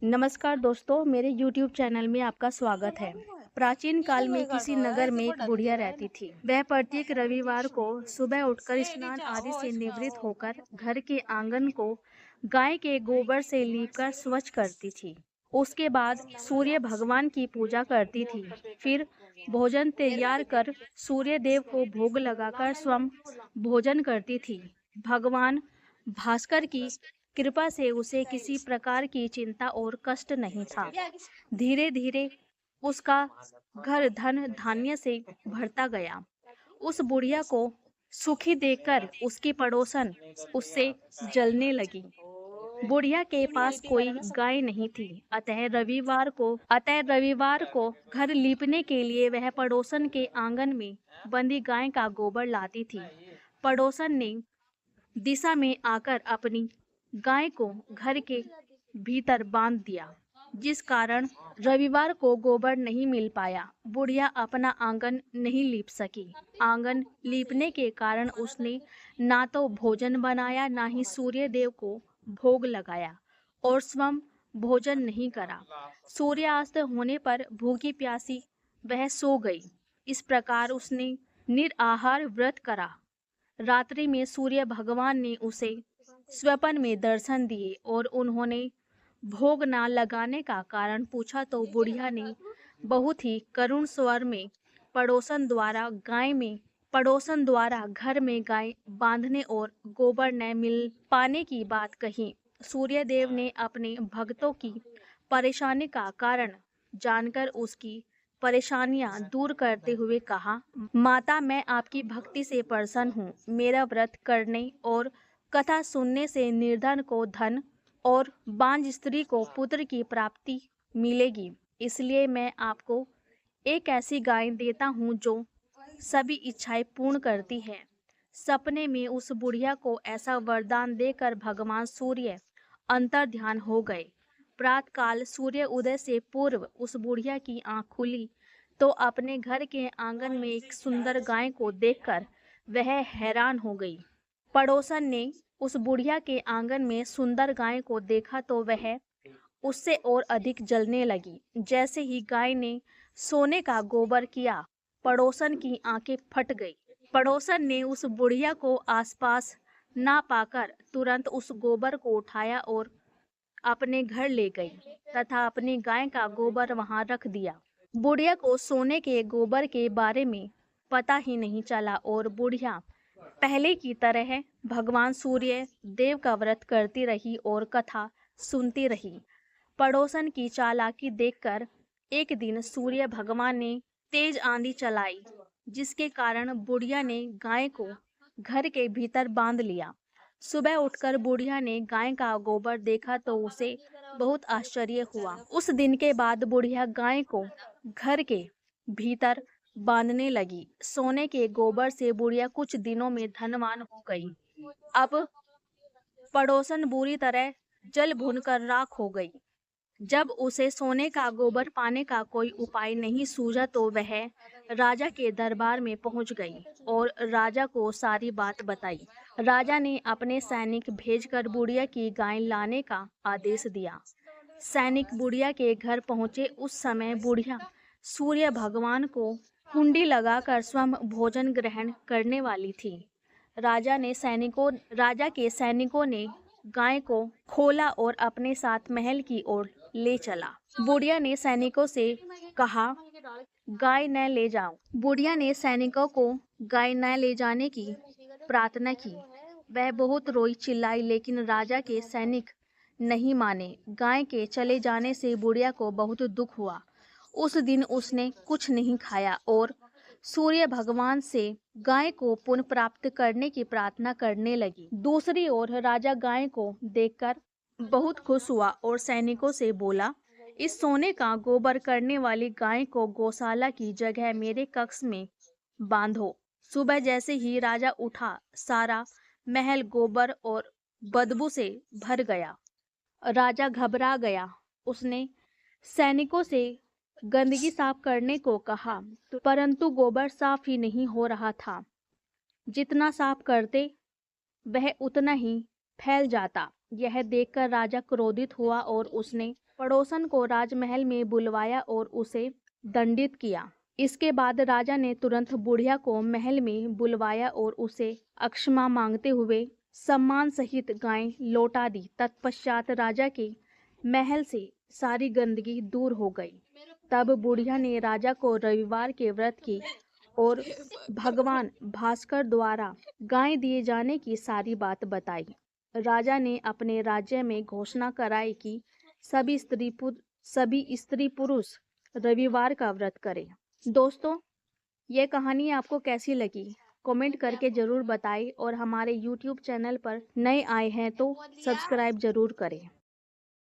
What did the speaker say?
नमस्कार दोस्तों, मेरे YouTube चैनल में आपका स्वागत है। प्राचीन काल में किसी नगर में एक बुढ़िया रहती थी। वह प्रत्येक रविवार को सुबह उठकर स्नान आदि से निवृत्त होकर घर के आंगन को गाय के गोबर से लीपकर स्वच्छ करती थी। उसके बाद सूर्य भगवान की पूजा करती थी। फिर भोजन तैयार कर सूर्य देव को भोग लगाकर स्वयं भोजन करती थी। भगवान भास्कर की कृपा से उसे किसी प्रकार की चिंता और कष्ट नहीं था। धीरे धीरे उसका घर धन धान्य से भरता गया। उस बुढ़िया को सुखी देखकर उसकी पड़ोसन उससे जलने लगी। बुढ़िया के पास कोई गाय नहीं थी, अतः रविवार को घर लीपने के लिए वह पड़ोसन के आंगन में बंधी गाय का गोबर लाती थी। पड़ोसन ने दिशा में आकर अपनी गाय को घर के भीतर बांध दिया, जिस कारण रविवार को गोबर नहीं मिल पाया। बुढ़िया अपना आंगन नहीं लीप सकी। आंगन लीपने के कारण उसने ना तो भोजन बनाया, ना ही सूर्य देव को भोग लगाया और स्वयं भोजन नहीं करा। सूर्यास्त होने पर भूखी प्यासी वह सो गई। इस प्रकार उसने निराहार व्रत करा। रात्रि में सूर्य भगवान ने उसे स्वप्न में दर्शन दिए और उन्होंने भोग न लगाने का कारण पूछा तो बुढ़िया ने बहुत ही करुण स्वर में पड़ोसन द्वारा घर में गाय बांधने और गोबर न मिल पाने की बात कही। सूर्य देव ने अपने भक्तों की परेशानी का कारण जानकर उसकी परेशानियां दूर करते हुए कहा, माता, मैं आपकी भक्ति से प्रसन्न हूँ। मेरा व्रत करने और कथा सुनने से निर्धन को धन और बांझ स्त्री को पुत्र की प्राप्ति मिलेगी। इसलिए मैं आपको एक ऐसी गाय देता हूँ जो सभी इच्छाएं पूर्ण करती है। सपने में उस बुढ़िया को ऐसा वरदान देकर भगवान सूर्य अंतर ध्यान हो गए। प्रातःकाल सूर्य उदय से पूर्व उस बुढ़िया की आंख खुली तो अपने घर के आंगन में एक सुंदर गाय को देखकर वह हैरान हो गई। पड़ोसन ने उस बुढ़िया के आंगन में सुंदर गाय को देखा तो वह उससे और अधिक जलने लगी। जैसे ही गाय ने सोने का गोबर किया, पड़ोसन की आंखें फट गई। पड़ोसन ने उस बुढ़िया को आसपास ना पाकर तुरंत उस गोबर को उठाया और अपने घर ले गई तथा अपनी गाय का गोबर वहां रख दिया। बुढ़िया को सोने के गोबर के बारे में पता ही नहीं चला और बुढ़िया पहले की तरह भगवान सूर्य देव का व्रत करती रही और कथा सुनती रही। पड़ोसन की चालाकी देखकर एक दिन सूर्य भगवान ने तेज आंधी चलाई, जिसके कारण बुढ़िया ने गाय को घर के भीतर बांध लिया। सुबह उठकर बुढ़िया ने गाय का गोबर देखा तो उसे बहुत आश्चर्य हुआ। उस दिन के बाद बुढ़िया गाय को घर के भीतर बांधने लगी। सोने के गोबर से बुढ़िया कुछ दिनों में धनवान हो गई। अब पड़ोसन बुरी तरह जल भुनकर राख हो गई। जब उसे सोने का गोबर पाने का कोई उपाय नहीं सूझा तो वह राजा के दरबार में पहुंच गई और राजा को सारी बात बताई। राजा ने अपने सैनिक भेजकर बुढ़िया की गाय लाने का आदेश दिया। सैनिक बुढ़िया के घर पहुंचे। उस समय बुढ़िया सूर्य भगवान को कुंडी लगाकर स्वयं भोजन ग्रहण करने वाली थी। राजा के सैनिकों ने गाय को खोला और अपने साथ महल की ओर ले चला। बुढ़िया ने सैनिकों से कहा, गाय न ले जाओ। बुढ़िया ने सैनिकों को गाय न ले जाने की प्रार्थना की। वह बहुत रोई चिल्लाई, लेकिन राजा के सैनिक नहीं माने। गाय के चले जाने से बुढ़िया को बहुत दुख हुआ। उस दिन उसने कुछ नहीं खाया और सूर्य भगवान से गाय को पुनः प्राप्त करने की प्रार्थना करने लगी। दूसरी ओर राजा गाय को देखकर बहुत खुश हुआ और सैनिकों से बोला, इस सोने का गोबर करने वाली गाय को गौशाला की जगह मेरे कक्ष में बांधो। सुबह जैसे ही राजा उठा, सारा महल गोबर और बदबू से भर गया। राजा घबरा गया। उसने सैनिकों से गंदगी साफ करने को कहा, परंतु गोबर साफ ही नहीं हो रहा था। जितना साफ करते वह उतना ही फैल जाता। यह देखकर राजा क्रोधित हुआ और उसने पड़ोसन को राजमहल में बुलवाया और उसे दंडित किया। इसके बाद राजा ने तुरंत बुढ़िया को महल में बुलवाया और उसे क्षमा मांगते हुए सम्मान सहित गाय लौटा दी। तत्पश्चात राजा के महल से सारी गंदगी दूर हो गई। तब बुढ़िया ने राजा को रविवार के व्रत की और भगवान भास्कर द्वारा गाय दिए जाने की सारी बात बताई। राजा ने अपने राज्य में घोषणा कराई कि सभी स्त्री पुरुष रविवार का व्रत करें। दोस्तों, ये कहानी आपको कैसी लगी कमेंट करके ज़रूर बताएं और हमारे YouTube चैनल पर नए आए हैं तो सब्सक्राइब ज़रूर करें।